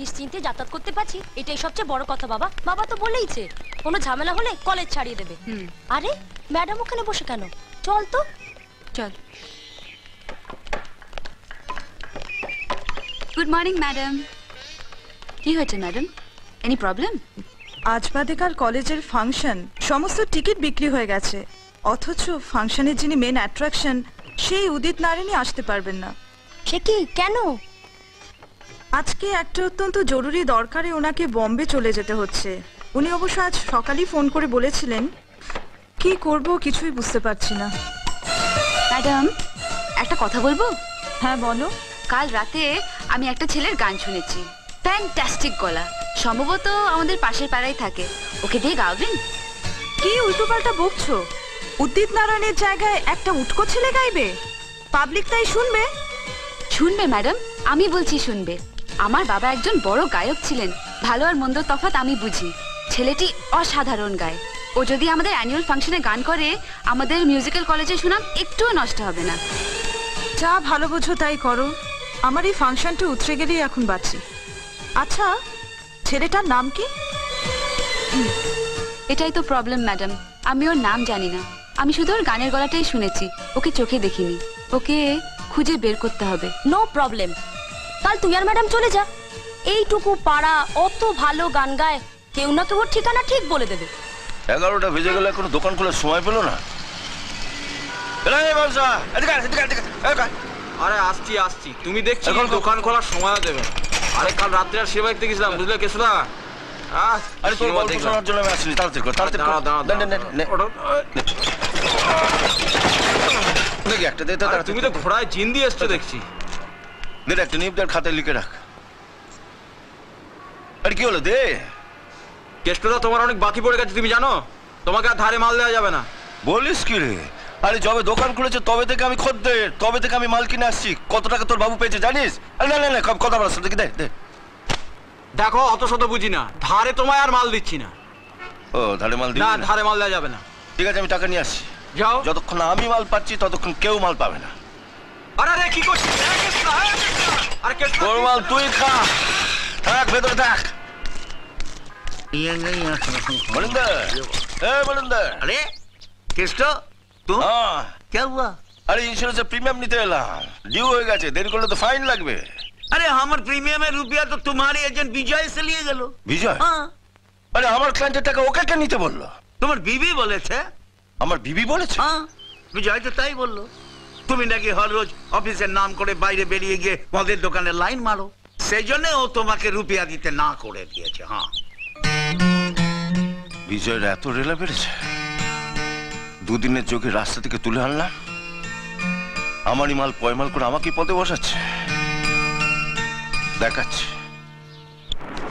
নিশ্চিন্তে যাতায়াত করতে পারছি, এটাই সবচেয়ে বড় কথা। বাবা বাবা তো বলেইছে কোনো ঝামেলা হলে কলেজ ছাড়িয়ে দেবে। আরে ম্যাডাম ওখানে বসে কেন? চল তো চল। Good morning madam. কি হয়েছে ম্যাডাম, এনি প্রবলেম? আজ বাদে কাল কলেজের ফাংশন, সমস্ত টিকিট বিক্রি হয়ে গেছে, অথচ ফাংশনের যিনি মেন অ্যাট্রাকশন সেই উদিত নারায়ণী আসতে পারবেন না। সে কি, কেন? আজকে একটা অত্যন্ত জরুরি দরকারে ওনাকে বম্বে চলে যেতে হচ্ছে। উনি অবশ্য আজ সকালেই ফোন করে বলেছিলেন। কি করব কিছুই বুঝতে পারছি না। ম্যাডাম একটা কথা বলবো? হ্যাঁ বলো। কাল রাতে আমি একটা ছেলের গান শুনেছি, ফ্যান্টাস্টিক গলা, সম্ভবত আমাদের পাশের পাড়ায় থাকে, ওকে দিয়ে গাওবেন? কি উল্টোপাল্টা বকছো? উদিত নারায়ণের জায়গায় একটা উটকো ছেলে গাইবে? পাবলিক তাই শুনবে? শুনবে ম্যাডাম, আমি বলছি শুনবে। আমার বাবা একজন বড় গায়ক ছিলেন, ভালো আর মন্দ তফাৎ আমি বুঝি। ছেলেটি অসাধারণ গায়। ও যদি আমাদের অ্যানুয়াল ফাংশনে গান করে, আমাদের মিউজিক্যাল কলেজে সুনাম একটুও নষ্ট হবে না। যা ভালো বোঝো তাই করো, আমার এই ফাংশনটা উতরে গেলেই এখন বাঁচি। আচ্ছা ছেলেটার নাম কি? এটাই তো প্রবলেম ম্যাডাম, আমি ওর নাম জানি না, আমি শুধু ওর গানের গলাটাই শুনেছি, ওকে চোখে দেখিনি। ওকে খুঁজে বের করতে হবে। নো প্রবলেম, কাল তুই আর ম্যাডাম চলে যা। এইটুকু পাড়া, অত ভালো গান গায়, কেউ না কেউ ওর ঠিকানা ঠিক বলে দেবে। 11টা বেজে গেলে এখনো দোকান খোলার সময় পেলো না। আরে আসছি আসছি, তুমি দেখছি দোকান খোলার সময় দেবে। আরে কাল রাত্রে আর সেবা দেখতে গেছিলাম, বুঝলে কেশুদা? আরে তোর গল্প শোনার জন্য আমি আসিনি, তাড়াতাড়ি কর, তাড়াতাড়ি কর। দেখি একটা দে তো। তুমি তো ঘোড়ায় জিন দিয়ে এসছো দেখছি। দে একটা নিপদের খাতায় লিখে রাখ। আরে কি হলো, দে। কেষ্টদা তোমার অনেক বাকি পড়ে গেছে, তুমি জানো? তোমাকে আর ধারে মাল দেওয়া যাবে না। বলিস কি রে? আরে যবে দোকান খুলেছে তবে থেকে আমি খদ্দের, তবে থেকে আমি মাল কিনে আসছি। কত টাকা তোর বাবু পেয়েছে জানিস? আরে না না না, কথা বলার সাথে দে দে। দেখো অত শত বুঝি না, ধারে তোমায় আর মাল দিচ্ছি না। ও ধারে মাল দিবি না, না? ধারে মাল দেওয়া যাবে না। ঠিক আছে, আমি টাকা নিয়ে আসছি। যাও। যতক্ষণ না আমি মাল পাচ্ছি ততক্ষণ কেউ মাল পাবে না। আরে আরে কি করছিস? আরে কেষ্টদা, তোর মাল তুই খা, থাক ভেতরে থাক। बलिंदर, ए बलिंदर। अरे केष्टो तुम? हाँ। क्या हुआ? अरे इंश्योरेंस प्रीमियम নিতে এলাম, ডিউ হয়ে গেছে, দেরি করলে তো ফাইন লাগবে। अरे हमारे प्रीमियम में रुपया तो तुम्हारे एजेंट विजय से लिए गलो। বিজয়? हाँ। আরে আমার ক্লায়েন্টের টাকা ওকে কেন নিতে বললো? তোমার বিবি বলেছে। আমার বিবি বলেছে? हाँ विजय तो তাই বললো। তুমি নাকি হর রোজ অফিসের নাম করে বাইরে বেরিয়ে গিয়ে মদের দোকানে লাইন মারো, সেই জন্য ও তোমাকে রুপিয়া দিতে না করে দিয়েছে। হ্যাঁ। বিজয়ের এত রেলা বেড়েছে, দুদিনের যোগে রাস্তা থেকে তুলে আনলাম, আমারই মাল পয়মাল করে আমাকে পদে বসাচ্ছে। দেখাচ্ছে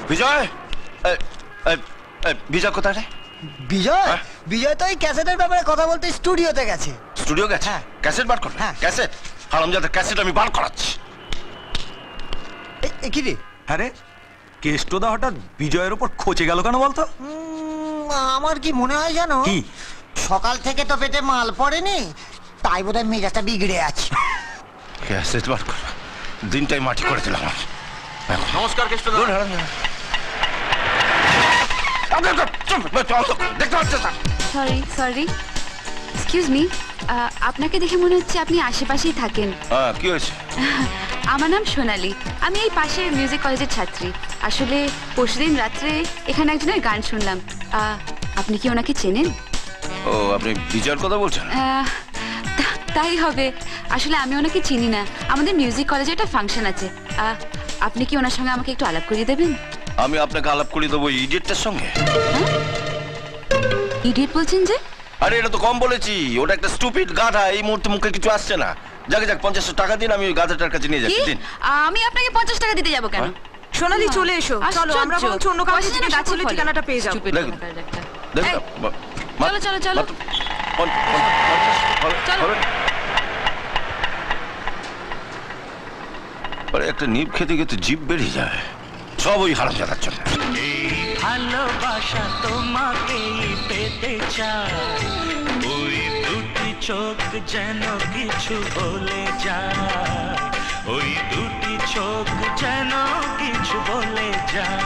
বিজয়। বিজয় কোথায় রে? বিজয়? বিজয় তো এই ক্যাসেটের ব্যাপারে কথা বলতে স্টুডিওতে গেছে। স্টুডিও গেছে? ক্যাসেট বার কর। হ্যাঁ। ক্যাসেট? হারামজাদার ক্যাসেট আমি বার করাচ্ছি। কি রে? হ্যাঁ রে, কেষ্টদা হঠাৎ বিজয়ের উপর খোঁচে গেল কেন বলতো? আমার কি মনে হয় জানো, কি? সকাল থেকে তো পেটে মাল পড়েনি, তাই বোধহয় মেজাজটা বিগড়ে আছে। ক্যাসেট বার কর, দিনটাই মাটি করে দিলাম। নমস্কার কেষ্টদা। দেখতে পাচ্ছ? সরি সরি, এক্সকিউজ মি, আপনাকে দেখে মনে হচ্ছে আপনি আশেপাশেই থাকেন। হ্যাঁ, কি হয়েছে? আমার নাম সোনালি, আমি এই পাশের মিউজিক কলেজের ছাত্রী। আসলে পরশুদিন রাত্রে এখানে একজনের গান শুনলাম। আপনি কি ওনাকে চেনেন? ও, আপনি বিজয়ের কথা বলছেন? তাই হবে, আসলে আমি ওনাকে চিনি না। আমাদের মিউজিক কলেজে একটা ফাংশন আছে, আপনি কি ওনার সঙ্গে আমাকে একটু আলাপ করিয়ে দেবেন? আমি আপনাকে আলাপ করিয়ে দেবো ইডিয়েটটার সঙ্গে। ইডিয়েট বলছেন যে? আরে এটা তো কম বলেছি, ওটা একটা স্টুপিড গাধা, এই মুহূর্তে মুখে কিছু আসছে না। যাকে যাক 50 টাকা দিন, আমি ওই গাধাটার কাছে নিয়ে যাচ্ছি। দিন। আমি আপনাকে 50 টাকা দিতে যাবো কেন? সোনালি চলে এসো, চলো আমরা বরঞ্চ অন্য কাউকে জিজ্ঞাসা করলে ঠিকানাটা পেয়ে যাবো। চলো চলো চলো আরে একটা নিপ খেতে গিয়ে তো জিভ বেরিয়ে যায়, সব ওই হারামজাদার জন্য। ভালোবাসা তোমাকে পেতে চায়, ওই দুটি চোখ যেন কিছু বলে যায়, ওই দুটি চোখ যেন কিছু বলে যায়।